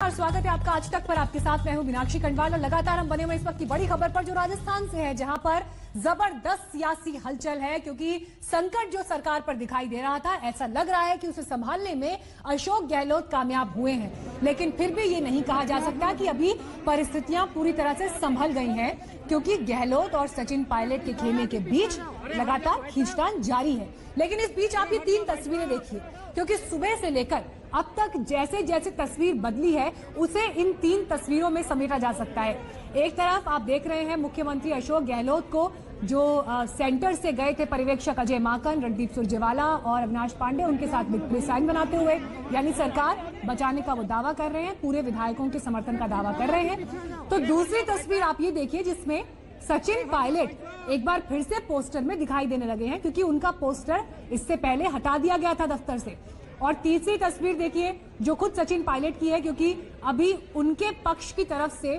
नमस्कार, स्वागत है आपका आज तक पर। आपके साथ मैं हूं मीनाक्षी खंडवाल और लगातार हम बने हुए इस वक्त की बड़ी खबर पर जो राजस्थान से है, जहां पर जबरदस्त सियासी हलचल है क्योंकि संकट जो सरकार पर दिखाई दे रहा था, ऐसा लग रहा है कि उसे संभालने में अशोक गहलोत कामयाब हुए हैं। लेकिन फिर भी ये नहीं कहा जा सकता कि अभी परिस्थितियां पूरी तरह से संभल गई हैं, क्योंकि गहलोत और सचिन पायलट के खेमे के बीच लगातार खींचतान जारी है। लेकिन इस बीच आप ये तीन तस्वीरें देखिए, क्योंकि सुबह से लेकर अब तक जैसे जैसे तस्वीर बदली है उसे इन तीन तस्वीरों में समेटा जा सकता है। एक तरफ आप देख रहे हैं मुख्यमंत्री अशोक गहलोत को, जो सेंटर से गए थे पर्यवेक्षक अजय माकन, रणदीप सुरजेवाला और अविनाश पांडे, उनके साथ विक्ट्री साइन बनाते हुए, यानी सरकार बचाने का वो दावा कर रहे हैं, पूरे विधायकों के समर्थन का दावा कर रहे हैं। तो दूसरी तस्वीर आप ये देखिए, जिसमें सचिन पायलट एक बार फिर से पोस्टर में दिखाई देने लगे हैं, क्योंकि उनका पोस्टर इससे पहले हटा दिया गया था दफ्तर से। और तीसरी तस्वीर देखिए, जो खुद सचिन पायलट की है, क्योंकि अभी उनके पक्ष की तरफ से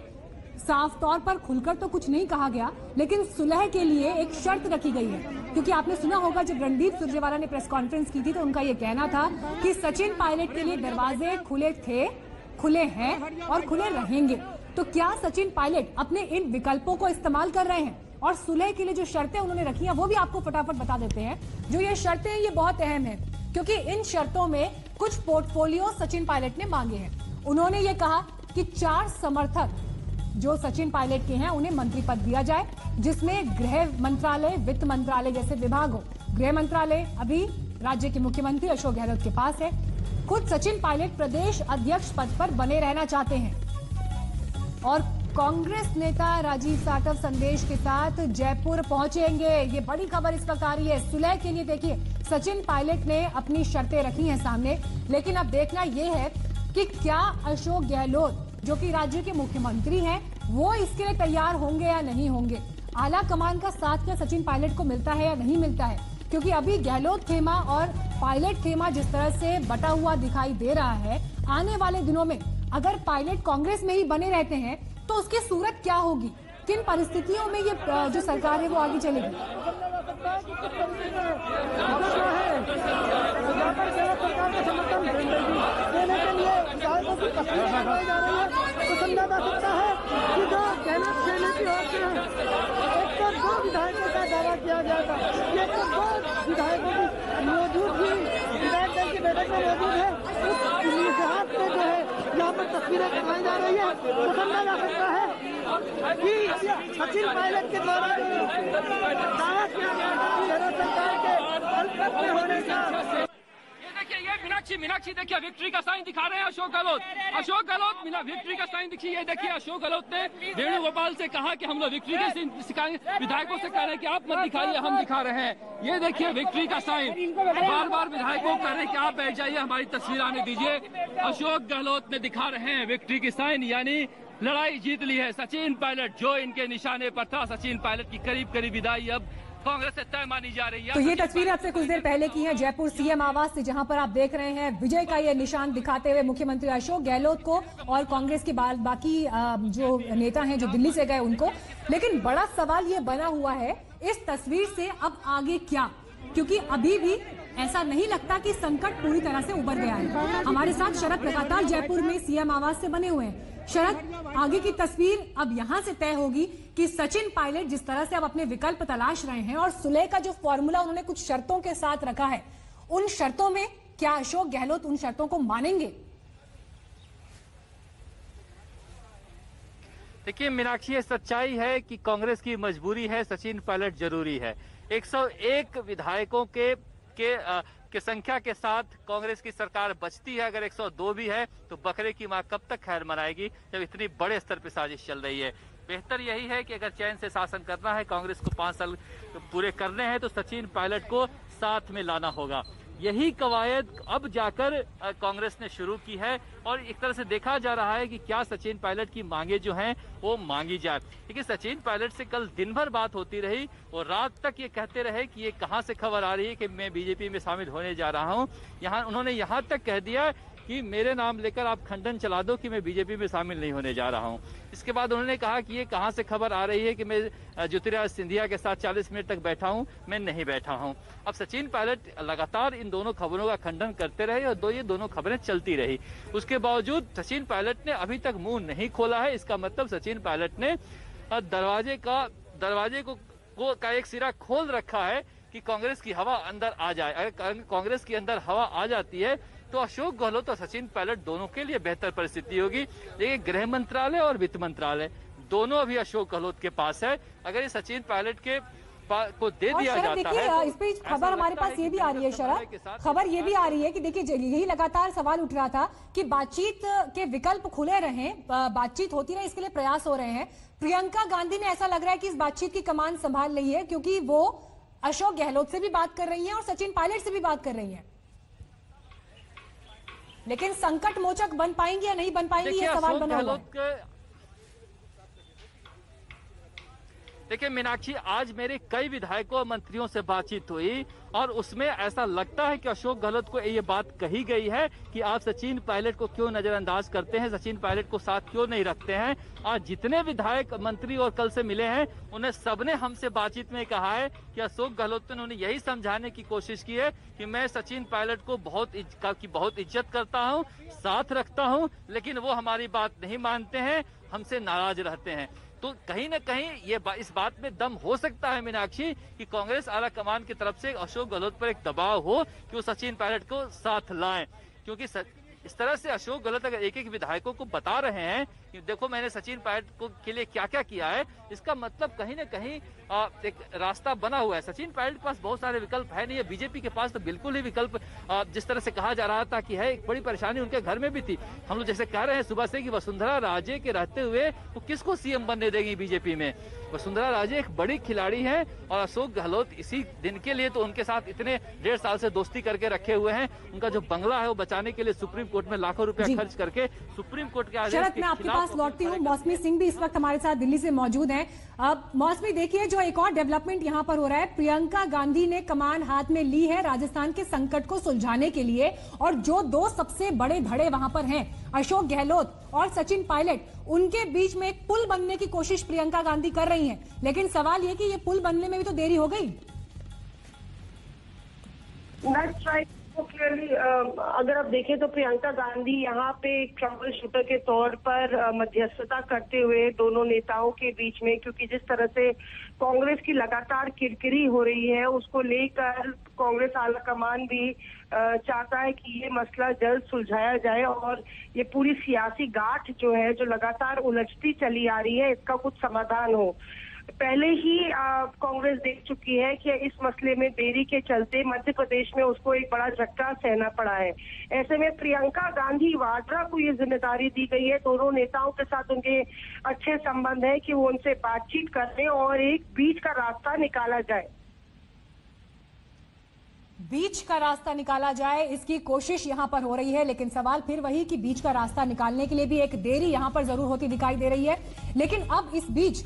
साफ तौर पर खुलकर तो कुछ नहीं कहा गया, लेकिन सुलह के लिए एक शर्त रखी गई है। क्योंकि आपने सुना होगा, जब रणदीप सुरजेवाला ने प्रेस कॉन्फ्रेंस की थी तो उनका यह कहना था कि सचिन पायलट के लिए दरवाजे खुले थे, खुले हैं और खुले रहेंगे। तो क्या सचिन पायलट अपने इन विकल्पों को इस्तेमाल कर रहे हैं? और सुलह के लिए जो शर्तें उन्होंने रखी हैं वो भी आपको फटाफट बता देते हैं। जो ये शर्तें हैं ये बहुत अहम है, क्योंकि इन शर्तों में कुछ पोर्टफोलियो सचिन पायलट ने मांगे हैं। उन्होंने ये कहा कि 4 समर्थक जो सचिन पायलट के हैं उन्हें मंत्री पद दिया जाए, जिसमें गृह मंत्रालय, वित्त मंत्रालय जैसे विभाग हो। गृह मंत्रालय अभी राज्य के मुख्यमंत्री अशोक गहलोत के पास है। खुद सचिन पायलट प्रदेश अध्यक्ष पद पर बने रहना चाहते हैं और कांग्रेस नेता राजीव साटव संदेश के साथ जयपुर पहुंचेंगे। ये बड़ी खबर इस वक्त आ रही है। सुलह के लिए देखिए सचिन पायलट ने अपनी शर्तें रखी हैं सामने, लेकिन अब देखना यह है कि क्या अशोक गहलोत, जो कि राज्य के मुख्यमंत्री हैं, वो इसके लिए तैयार होंगे या नहीं होंगे। आला कमान का साथ क्या सचिन पायलट को मिलता है या नहीं मिलता है? क्योंकि अभी गहलोत खेमा और पायलट खेमा जिस तरह से बटा हुआ दिखाई दे रहा है, आने वाले दिनों में अगर पायलट कांग्रेस में ही बने रहते हैं तो उसकी सूरत क्या होगी? किन परिस्थितियों में ये जो सरकार है वो आगे चलेगी? विधायकों का दावा किया गया था, ये तो 2 विधायकों की मौजूदगी विधायक दल की बैठक में मौजूद है। उस लिहाज से जो है यहाँ पर तस्वीरें करवाई जा रही है, तो समझा जा सकता है कि सचिन पायलट के द्वारा दावा किया गया था केंद्र सरकार के अल्पमत में होने का। ये मीनाक्षी देखिए, विक्ट्री का साइन दिखा रहे हैं अशोक गहलोत विक्ट्री का साइन दिखिए। ये देखिए, अशोक गहलोत ने वेणुगोपाल से कहा कि हम लोग विक्ट्री के साइन सिखाएंगे। विधायकों से कह रहे हैं कि आप मत दिखाइए, हम दिखा रहे हैं। ये देखिए विक्ट्री का साइन, बार बार विधायकों कह रहे हैं कि आप बैठ जाइए, हमारी तस्वीर आने दीजिए। अशोक गहलोत ने दिखा रहे हैं विक्ट्री की साइन, यानी लड़ाई जीत ली है। सचिन पायलट जो इनके निशाने पर था, सचिन पायलट की करीब करीब विदाई अब कांग्रेस से तय मानी जा रही है। तो ये तस्वीर आपसे कुछ देर पहले की है जयपुर सीएम आवास से, जहां पर आप देख रहे हैं विजय का ये निशान दिखाते हुए मुख्यमंत्री अशोक गहलोत को और कांग्रेस के बाकी जो नेता हैं जो दिल्ली से गए उनको। लेकिन बड़ा सवाल ये बना हुआ है इस तस्वीर से अब आगे क्या, क्योंकि अभी भी ऐसा नहीं लगता कि संकट पूरी तरह से उबर गया है। हमारे साथ शरद लगातार जयपुर में सीएम आवास से बने हुए हैं। शरद, आगे की तस्वीर अब यहां से तय होगी कि सचिन पायलट जिस तरह से अब अपने विकल्प तलाश रहे हैं और सुलह का जो फॉर्मूला उन्होंने कुछ शर्तों के साथ रखा है, उन शर्तों में क्या अशोक गहलोत उन शर्तों को मानेंगे? देखिए मीनाक्षी, ये सच्चाई है कि कांग्रेस की मजबूरी है, सचिन पायलट जरूरी है। 101 विधायकों के संख्या के साथ कांग्रेस की सरकार बचती है। अगर 102 भी है तो बकरे की मां कब तक खैर मनाएगी, जब इतनी बड़े स्तर पर साजिश चल रही है। बेहतर यही है कि अगर चैन से शासन करना है, कांग्रेस को 5 साल पूरे करने हैं, तो सचिन पायलट को साथ में लाना होगा। यही कवायद अब जाकर कांग्रेस ने शुरू की है और एक तरह से देखा जा रहा है कि क्या सचिन पायलट की मांगे जो हैं वो मांगी जाए। लेकिन सचिन पायलट से कल दिन भर बात होती रही और रात तक ये कहते रहे कि ये कहां से खबर आ रही है कि मैं बीजेपी में शामिल होने जा रहा हूं। उन्होंने यहां तक कह दिया कि मेरे नाम लेकर आप खंडन चला दो कि मैं बीजेपी में शामिल नहीं होने जा रहा हूं। इसके बाद उन्होंने कहा कि ये कहां से खबर आ रही है कि मैं ज्योतिरादित्य सिंधिया के साथ 40 मिनट तक बैठा हूं, मैं नहीं बैठा हूं। अब सचिन पायलट लगातार इन दोनों खबरों का खंडन करते रहे और ये दोनों खबरें चलती रही। उसके बावजूद सचिन पायलट ने अभी तक मुंह नहीं खोला है। इसका मतलब सचिन पायलट ने दरवाजे का एक सिरा खोल रखा है कि कांग्रेस की हवा अंदर आ जाए। अगर कांग्रेस की अंदर हवा आ जाती है तो अशोक गहलोत और सचिन पायलट दोनों के लिए बेहतर परिस्थिति होगी। लेकिन गृह मंत्रालय और वित्त मंत्रालय दोनों अभी अशोक गहलोत के पास है। अगर ये सचिन पायलट को दे दिया जाता है तो इस बीच खबर हमारे पास ये भी आ रही है शरद, खबर ये भी आ रही है कि देखिए यही लगातार सवाल उठ रहा था कि बातचीत के विकल्प खुले रहें, बातचीत होती रहे, इसके लिए प्रयास हो रहे हैं। प्रियंका गांधी ने ऐसा लग रहा है कि इस बातचीत की कमान संभाल रही है, क्योंकि वो अशोक गहलोत से भी बात कर रही हैं और सचिन पायलट से भी बात कर रही हैं। लेकिन संकट मोचक बन पाएंगी या नहीं बन पाएंगी, ये सवाल बना हुआ है। देखिए मीनाक्षी, आज मेरे कई विधायकों और मंत्रियों से बातचीत हुई और उसमें ऐसा लगता है कि अशोक गहलोत को ये बात कही गई है कि आप सचिन पायलट को क्यों नजरअंदाज करते हैं, सचिन पायलट को साथ क्यों नहीं रखते हैं। आज जितने विधायक मंत्री और कल से मिले हैं उन्हें सबने हमसे बातचीत में कहा है कि अशोक गहलोत ने उन्हें यही समझाने की कोशिश की है कि मैं सचिन पायलट को बहुत इज्जत करता हूं, साथ रखता हूं, लेकिन वो हमारी बात नहीं मानते हैं, हमसे नाराज रहते हैं। तो कहीं न कहीं इस बात में दम हो सकता है मीनाक्षी कि कांग्रेस आला कमान की तरफ से अशोक गहलोत पर एक दबाव हो कि वो सचिन पायलट को साथ लाएं, क्योंकि इस तरह से अशोक गहलोत अगर एक एक विधायकों को बता रहे हैं कि देखो मैंने सचिन पायलट के लिए क्या क्या किया है, इसका मतलब कहीं न कहीं एक रास्ता बना हुआ है। सचिन पायलट के पास बहुत सारे विकल्प है नहीं है, बीजेपी के पास तो बिल्कुल ही विकल्प जिस तरह से कहा जा रहा था कि है, एक बड़ी परेशानी उनके घर में भी थी। हम लोग जैसे कह रहे हैं सुबह से कि वसुंधरा राजे के रहते हुए वो किसको सीएम बनने देंगी बीजेपी में। वसुंधरा राजे एक बड़ी खिलाड़ी है और अशोक गहलोत इसी दिन के लिए तो उनके साथ इतने 1.5 साल से दोस्ती करके रखे हुए हैं। उनका जो बंगला है वो बचाने के लिए सुप्रीम कोर्ट में लाखों रुपया खर्च करके सुप्रीम कोर्ट के आदेश मैं आपके पास लौटती हूँ। मौसमी सिंह भी इस वक्त हमारे साथ दिल्ली से मौजूद हैं। अब मौसमी, देखिए जो एक और डेवलपमेंट यहाँ पर हो रहा है, प्रियंका गांधी ने कमान हाथ में ली है राजस्थान के संकट को सुलझाने के लिए, और जो दो सबसे बड़े धड़े वहां पर हैं, अशोक गहलोत और सचिन पायलट, उनके बीच में एक पुल बनने की कोशिश प्रियंका गांधी कर रही हैं। लेकिन सवाल ये कि ये पुल बनने में भी तो देरी हो गई। That's right. क्लियरली अगर आप देखें तो प्रियंका गांधी यहाँ पे ट्रबल शूटर के तौर पर मध्यस्थता करते हुए दोनों नेताओं के बीच में, क्योंकि जिस तरह से कांग्रेस की लगातार किरकिरी हो रही है उसको लेकर कांग्रेस आलाकमान भी चाहता है कि ये मसला जल्द सुलझाया जाए और ये पूरी सियासी गांठ जो है, जो लगातार उलझती चली आ रही है, इसका कुछ समाधान हो। पहले ही कांग्रेस देख चुकी है कि इस मसले में देरी के चलते मध्य प्रदेश में उसको एक बड़ा झटका सहना पड़ा है। ऐसे में प्रियंका गांधी वाड्रा को ये जिम्मेदारी दी गई है, दोनों नेताओं के साथ उनके अच्छे संबंध है, कि वो उनसे बातचीत करें और एक बीच का रास्ता निकाला जाए। बीच का रास्ता निकाला जाए, इसकी कोशिश यहां पर हो रही है। लेकिन सवाल फिर वही कि बीच का रास्ता निकालने के लिए भी एक देरी यहां पर जरूर होती दिखाई दे रही है। लेकिन अब इस बीच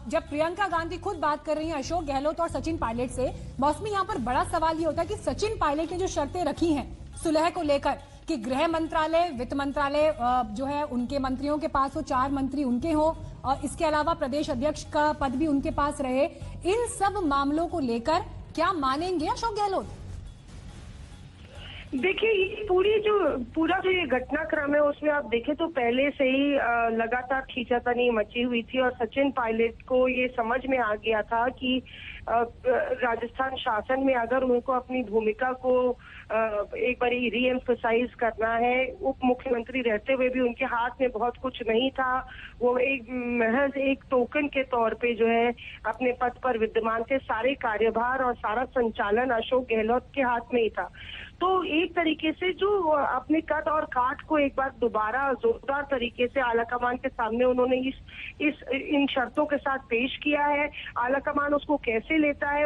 जब प्रियंका गांधी खुद बात कर रही हैं अशोक गहलोत और सचिन पायलट से, मौसमी यहां पर बड़ा सवाल ये होता है कि सचिन पायलट ने जो शर्तें रखी हैं सुलह को लेकर कि गृह मंत्रालय, वित्त मंत्रालय जो है उनके मंत्रियों के पास हो, 4 मंत्री उनके हो, और इसके अलावा प्रदेश अध्यक्ष का पद भी उनके पास रहे, इन सब मामलों को लेकर क्या मानेंगे अशोक गहलोत? देखिए, ये पूरा जो ये घटनाक्रम है उसमें आप देखें तो पहले से ही लगातार खींचातानी मची हुई थी और सचिन पायलट को ये समझ में आ गया था कि राजस्थान शासन में अगर उनको अपनी भूमिका को एक बार रीएम्फसाइज करना है, उप मुख्यमंत्री रहते हुए भी उनके हाथ में बहुत कुछ नहीं था, वो एक महज एक टोकन के तौर पे जो है अपने पद पर विद्यमान थे, सारे कार्यभार और सारा संचालन अशोक गहलोत के हाथ में ही था। तो एक तरीके से जो अपने कद और काठ को एक बार दोबारा जोरदार तरीके से आलाकमान के सामने उन्होंने इन शर्तों के साथ पेश किया है। आलाकमान उसको कैसे लेता है,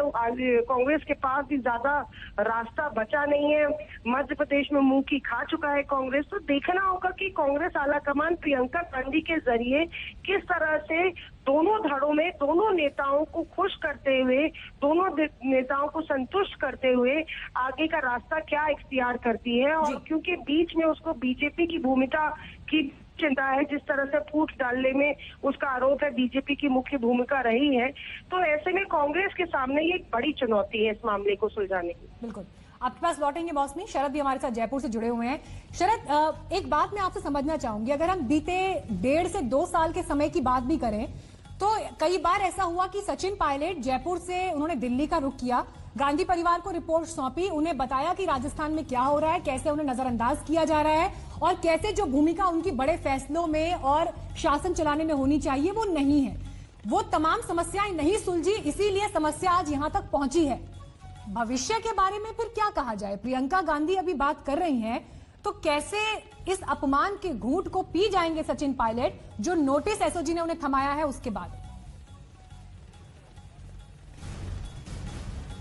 कांग्रेस के पास भी ज्यादा रास्ता बचा नहीं है, मध्य प्रदेश में मुंह की खा चुका है कांग्रेस। तो देखना होगा कि कांग्रेस आलाकमान प्रियंका गांधी के जरिए किस तरह से दोनों धड़ों में दोनों नेताओं को खुश करते हुए, दोनों नेताओं को संतुष्ट करते हुए आगे का रास्ता क्या इख्तियार करती है। और क्योंकि बीच में उसको बीजेपी की भूमिका की चिंता है, जिस तरह से फूट डालने में उसका आरोप है बीजेपी की मुख्य भूमिका रही है, तो ऐसे में कांग्रेस के सामने ये एक बड़ी चुनौती है इस मामले को सुलझाने की। बिल्कुल, आपके पास लौटेंगे बॉस में। शरद भी हमारे साथ जयपुर से जुड़े हुए हैं। शरद, एक बात मैं आपसे समझना चाहूंगी, अगर हम बीते 1.5 से 2 साल के समय की बात भी करें तो कई बार ऐसा हुआ कि सचिन पायलट जयपुर से उन्होंने दिल्ली का रुख किया, गांधी परिवार को रिपोर्ट सौंपी, उन्हें बताया कि राजस्थान में क्या हो रहा है, कैसे उन्हें नजरअंदाज किया जा रहा है और कैसे जो भूमिका उनकी बड़े फैसलों में और शासन चलाने में होनी चाहिए वो नहीं है। वो तमाम समस्याएं नहीं सुलझी, इसीलिए समस्या आज यहां तक पहुंची है। भविष्य के बारे में फिर क्या कहा जाए? प्रियंका गांधी अभी बात कर रही हैं, तो कैसे इस अपमान के घूंट को पी जाएंगे सचिन पायलट, जो नोटिस एसओजी ने उन्हें थमाया है उसके बाद?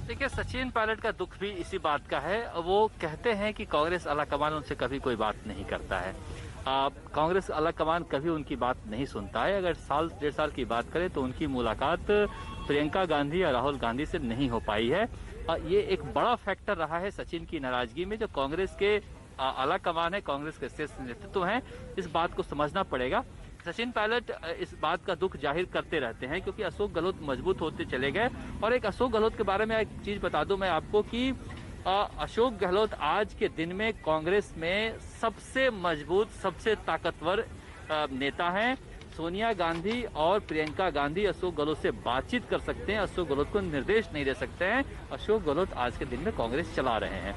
देखिए, सचिन पायलट का दुख भी इसी बात का है। वो कहते हैं कि कांग्रेस आलाकमान उनसे कभी कोई बात नहीं करता है। कांग्रेस आलाकमान कभी उनकी बात नहीं सुनता है। अगर 1.5 साल की बात करें तो उनकी मुलाकात प्रियंका गांधी या राहुल गांधी से नहीं हो पाई है। ये एक बड़ा फैक्टर रहा है सचिन की नाराजगी में। जो कांग्रेस के आलाकमान है, कांग्रेस के शीर्ष नेतृत्व हैं, इस बात को समझना पड़ेगा। सचिन पायलट इस बात का दुख जाहिर करते रहते हैं क्योंकि अशोक गहलोत मजबूत होते चले गए। और एक अशोक गहलोत के बारे में एक चीज बता दूं मैं आपको कि अशोक गहलोत आज के दिन में कांग्रेस में सबसे मजबूत, सबसे ताकतवर नेता हैं। सोनिया गांधी और प्रियंका गांधी अशोक गहलोत से बातचीत कर सकते हैं, अशोक गहलोत को निर्देश नहीं दे सकते हैं। अशोक गहलोत आज के दिन में कांग्रेस चला रहे हैं।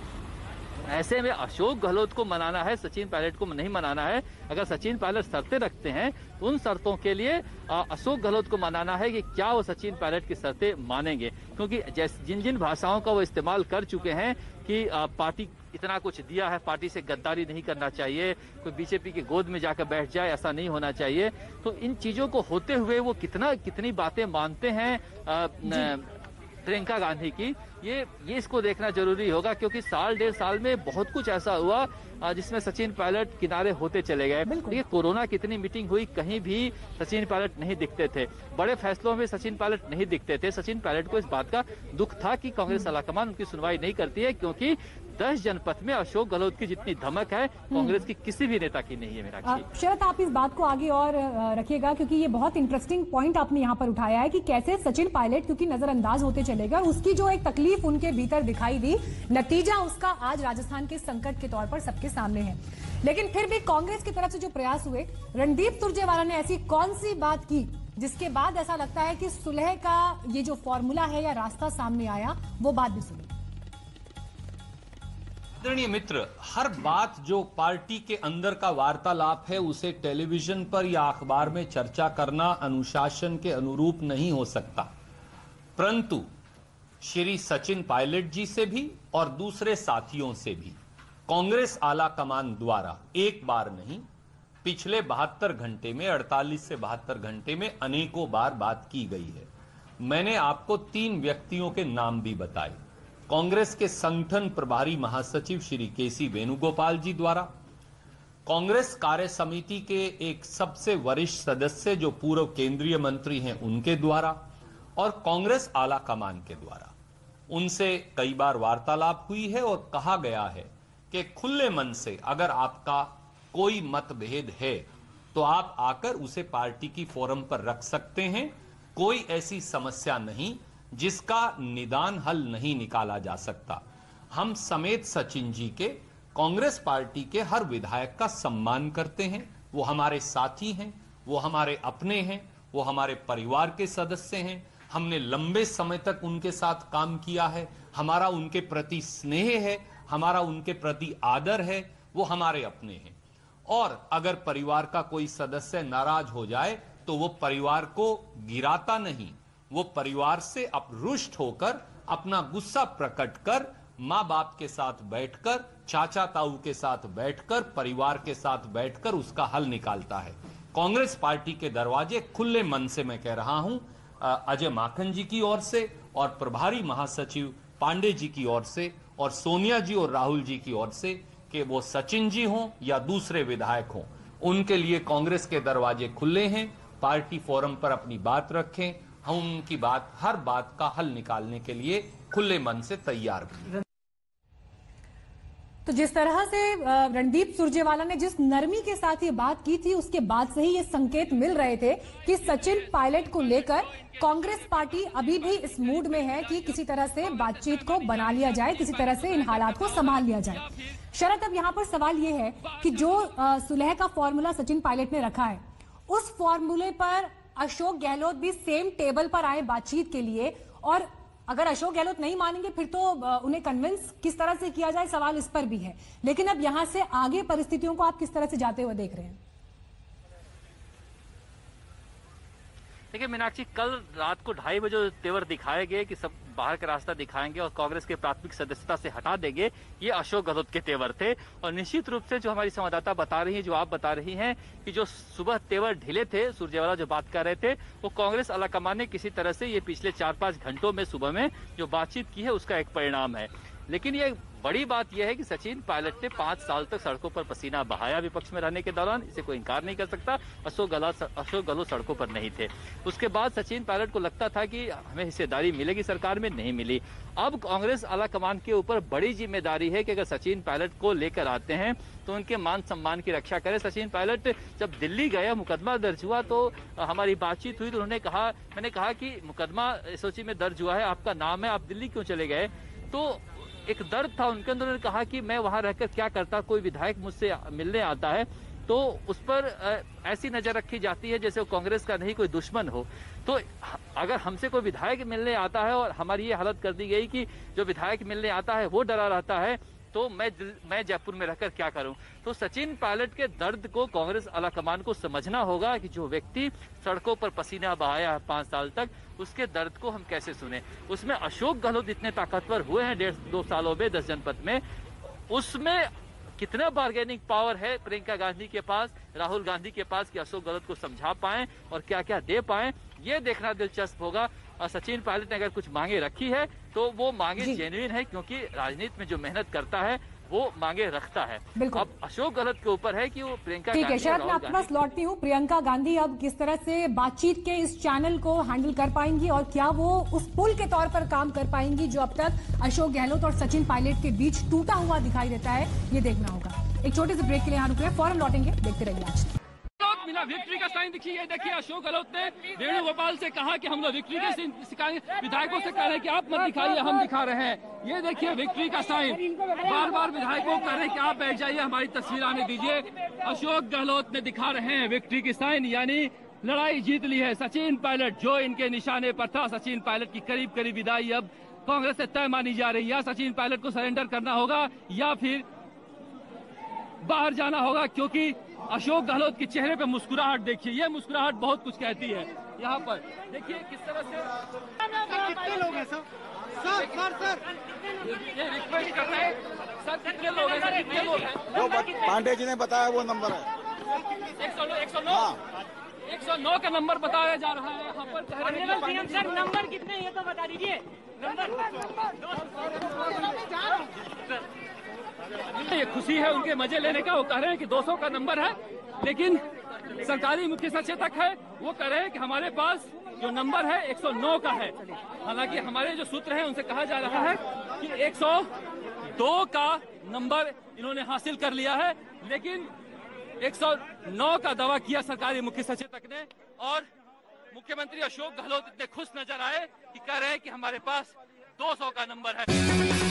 ऐसे में अशोक गहलोत को मनाना है, सचिन पायलट को नहीं मनाना है। अगर सचिन पायलट शर्तें रखते हैं तो उन शर्तों के लिए अशोक गहलोत को मनाना है कि क्या वो सचिन पायलट की शर्तें मानेंगे। क्योंकि जिन जिन भाषाओं का वो इस्तेमाल कर चुके हैं कि पार्टी इतना कुछ दिया है, पार्टी से गद्दारी नहीं करना चाहिए, कोई बीजेपी की गोद में जाकर बैठ जाए, ऐसा नहीं होना चाहिए, तो इन चीजों को होते हुए वो कितनी बातें मानते हैं प्रियंका गांधी की, ये इसको देखना जरूरी होगा। क्योंकि 1.5 साल में बहुत कुछ ऐसा हुआ जिसमें सचिन पायलट किनारे होते चले गए। ये कोरोना कितनी मीटिंग हुई, कहीं भी सचिन पायलट नहीं दिखते थे। बड़े फैसलों में सचिन पायलट नहीं दिखते थे। सचिन पायलट को इस बात का दुख था कि कांग्रेस आलाकमान उनकी सुनवाई नहीं करती है, क्योंकि 10 जनपद में अशोक गहलोत की जितनी धमक है कांग्रेस की किसी भी नेता की नहीं है। मीनाक्षी, शरद, आप इस बात को आगे और रखिएगा क्योंकि ये बहुत इंटरेस्टिंग पॉइंट आपने यहाँ पर उठाया है कि कैसे सचिन पायलट क्योंकि नजरअंदाज होते चले गए, उसकी जो एक तकलीफ उनके भीतर दिखाई दी, नतीजा उसका आज राजस्थान के संकट के तौर पर सबके सामने है। लेकिन फिर भी कांग्रेस की तरफ से जो प्रयास हुए, रणदीप सुरजेवाला ने ऐसी कौन सी बात की जिसके बाद ऐसा लगता है कि सुलह का ये जो फॉर्मूला है या रास्ता सामने आया, वो बात भी सुनी। आदरणीय मित्र, हर बात जो पार्टी के अंदर का वार्तालाप है उसे टेलीविजन पर या अखबार में चर्चा करना अनुशासन के अनुरूप नहीं हो सकता। परंतु श्री सचिन पायलट जी से भी और दूसरे साथियों से भी कांग्रेस आला कमान द्वारा एक बार नहीं, पिछले 72 घंटे में, 48 से 72 घंटे में अनेकों बार बात की गई है। मैंने आपको 3 व्यक्तियों के नाम भी बताए। कांग्रेस के संगठन प्रभारी महासचिव श्री केसी वेणुगोपाल जी द्वारा, कांग्रेस कार्य समिति के एक सबसे वरिष्ठ सदस्य जो पूर्व केंद्रीय मंत्री हैं उनके द्वारा, और कांग्रेस आला कमान के द्वारा। उनसे कई बार वार्तालाप हुई है और कहा गया है कि खुले मन से अगर आपका कोई मतभेद है तो आप आकर उसे पार्टी की फोरम पर रख सकते हैं। कोई ऐसी समस्या नहीं जिसका निदान हल नहीं निकाला जा सकता। हम समेत सचिन जी के कांग्रेस पार्टी के हर विधायक का सम्मान करते हैं। वो हमारे साथी हैं, वो हमारे अपने हैं, वो हमारे परिवार के सदस्य हैं। हमने लंबे समय तक उनके साथ काम किया है। हमारा उनके प्रति स्नेह है, हमारा उनके प्रति आदर है, वो हमारे अपने हैं। और अगर परिवार का कोई सदस्य नाराज हो जाए तो वो परिवार को गिराता नहीं, वो परिवार से रुष्ट होकर अपना गुस्सा प्रकट कर मां बाप के साथ बैठकर, चाचा ताऊ के साथ बैठकर, परिवार के साथ बैठकर उसका हल निकालता है। कांग्रेस पार्टी के दरवाजे खुले मन से, मैं कह रहा हूं, अजय माखन जी की ओर से और प्रभारी महासचिव पांडे जी की ओर से और सोनिया जी और राहुल जी की ओर से, कि वो सचिन जी हों या दूसरे विधायक हों, उनके लिए कांग्रेस के दरवाजे खुले हैं। पार्टी फोरम पर अपनी बात रखें। हम उनकी बात, हर बात का हल निकालने के लिए खुले मन से तैयार हैं। तो जिस तरह से रणदीप सुरजेवाला ने जिस नरमी के साथ ये बात की थी, उसके बाद से ही ये संकेत मिल रहे थे कि सचिन पायलट को लेकर कांग्रेस पार्टी अभी भी इस मूड में है कि किसी तरह से बातचीत को बना लिया जाए, किसी तरह से इन हालात को संभाल लिया जाए। शरद, अब यहाँ पर सवाल ये है कि जो सुलह का फॉर्मूला सचिन पायलट ने रखा है, उस फॉर्मूले पर अशोक गहलोत भी सेम टेबल पर आए बातचीत के लिए, और अगर अशोक गहलोत नहीं मानेंगे फिर तो उन्हें कन्विंस किस तरह से किया जाए, सवाल इस पर भी है। लेकिन अब यहां से आगे परिस्थितियों को आप किस तरह से जाते हुए देख रहे हैं? देखिए मीनाक्षी, कल रात को 2:30 बजे तेवर दिखाए गए कि सब बाहर का रास्ता दिखाएंगे और कांग्रेस के प्राथमिक सदस्यता से हटा देंगे, ये अशोक गहलोत के तेवर थे। और निश्चित रूप से जो हमारी संवाददाता बता रही है, जो आप बता रही हैं कि जो सुबह तेवर ढीले थे, सुरजेवाला जो बात कर रहे थे, वो कांग्रेस आलाकमान ने किसी तरह से ये पिछले 4-5 घंटों में सुबह में जो बातचीत की है उसका एक परिणाम है। लेकिन ये बड़ी बात यह है कि सचिन पायलट ने 5 साल तक सड़कों पर पसीना बहाया विपक्ष में रहने के दौरान, इसे कोई इनकार नहीं कर सकता। अशोक गहलोत सड़कों पर नहीं थे। उसके बाद सचिन पायलट को लगता था कि हमें हिस्सेदारी मिलेगी सरकार में, नहीं मिली। अब कांग्रेस आलाकमान के ऊपर बड़ी जिम्मेदारी है कि अगर सचिन पायलट को लेकर आते हैं तो उनके मान सम्मान की रक्षा करें। सचिन पायलट जब दिल्ली गया, मुकदमा दर्ज हुआ, तो हमारी बातचीत हुई तो उन्होंने कहा, मैंने कहा कि मुकदमा एसओजी में दर्ज हुआ है, आपका नाम है, आप दिल्ली क्यों चले गए? तो एक दर्द था उनके अंदर। उन्होंने कहा कि मैं वहां रहकर क्या करता, कोई विधायक मुझसे मिलने आता है तो उस पर ऐसी नजर रखी जाती है जैसे वो कांग्रेस का नहीं कोई दुश्मन हो। तो अगर हमसे कोई विधायक मिलने आता है और हमारी ये हालत कर दी गई कि जो विधायक मिलने आता है वो डरा रहता है, तो मैं जयपुर में रहकर क्या करूं? तो सचिन पायलट के दर्द को कांग्रेस आलाकमान को समझना होगा कि जो व्यक्ति सड़कों पर पसीना बहाया है 5 साल तक, उसके दर्द को हम कैसे सुने। उसमें अशोक गहलोत इतने ताकतवर हुए हैं 1.5-2 सालों में 10 जनपद में, उसमें कितना बार्गेनिंग पावर है प्रियंका गांधी के पास, राहुल गांधी के पास कि अशोक गहलोत को समझा पाएं और क्या क्या दे पाएं, ये देखना दिलचस्प होगा। और सचिन पायलट ने अगर कुछ मांगे रखी है तो वो मांगे जेन्युइन है, क्योंकि राजनीति में जो मेहनत करता है वो मांगे रखता है। अब अशोक गहलोत के ऊपर है कि वो प्रियंका ठीक है शरद, मैं आपके पास लौटती हूँ। प्रियंका गांधी अब किस तरह से बातचीत के इस चैनल को हैंडल कर पाएंगी और क्या वो उस पुल के तौर पर काम कर पाएंगी जो अब तक अशोक गहलोत और सचिन पायलट के बीच टूटा हुआ दिखाई देता है, ये देखना होगा। एक छोटे से ब्रेक के लिए यहाँ रुक रहे हैं, फौरन लौटेंगे, देखते रहिए आज मिला विक्ट्री का साइन। देखिए, ये देखिए अशोक गहलोत ने वेणुगोपाल से कहा कि हम लोग विक्ट्री के सिखाएंगे, विधायकों से कह रहे हैं कि आप मत दिखाइए, हम दिखा रहे हैं। ये देखिए विक्ट्री का साइन, बार बार विधायकों कह रहे हैं कि आप बैठ जाइए, हमारी तस्वीर आने दीजिए। अशोक गहलोत ने दिखा रहे हैं विक्ट्री की साइन, यानी लड़ाई जीत ली है। सचिन पायलट जो इनके निशाने पर था, सचिन पायलट की करीब करीब विदाई अब कांग्रेस से तय मानी जा रही है। या सचिन पायलट को सरेंडर करना होगा या फिर बाहर जाना होगा, क्योंकि अशोक गहलोत के चेहरे पे मुस्कुराहट देखिए, ये मुस्कुराहट बहुत कुछ कहती है। यहाँ पर देखिए किस तरह से कितने लोग हैं सर? ये रिक्वेस्ट कर रहे हैं। सर कितने लोग हैं? सर कितने लोग हैं? जो पांडे जी ने बताया वो नंबर है 109 का नंबर बताया जा रहा है। यहाँ पर कह रहे हैं सर नंबर कितने ये तो बता दीजिए। ये खुशी है उनके मजे लेने का, वो कह रहे हैं कि 200 का नंबर है, लेकिन सरकारी मुख्य सचेतक है वो कह रहे हैं कि हमारे पास जो नंबर है 109 का है। हालांकि हमारे जो सूत्र हैं उनसे कहा जा रहा है कि 102 का नंबर इन्होंने हासिल कर लिया है, लेकिन 109 का दावा किया सरकारी मुख्य सचेतक ने। और मुख्यमंत्री अशोक गहलोत इतने खुश नजर आए कि कह रहे हैं कि हमारे पास 200 का नंबर है।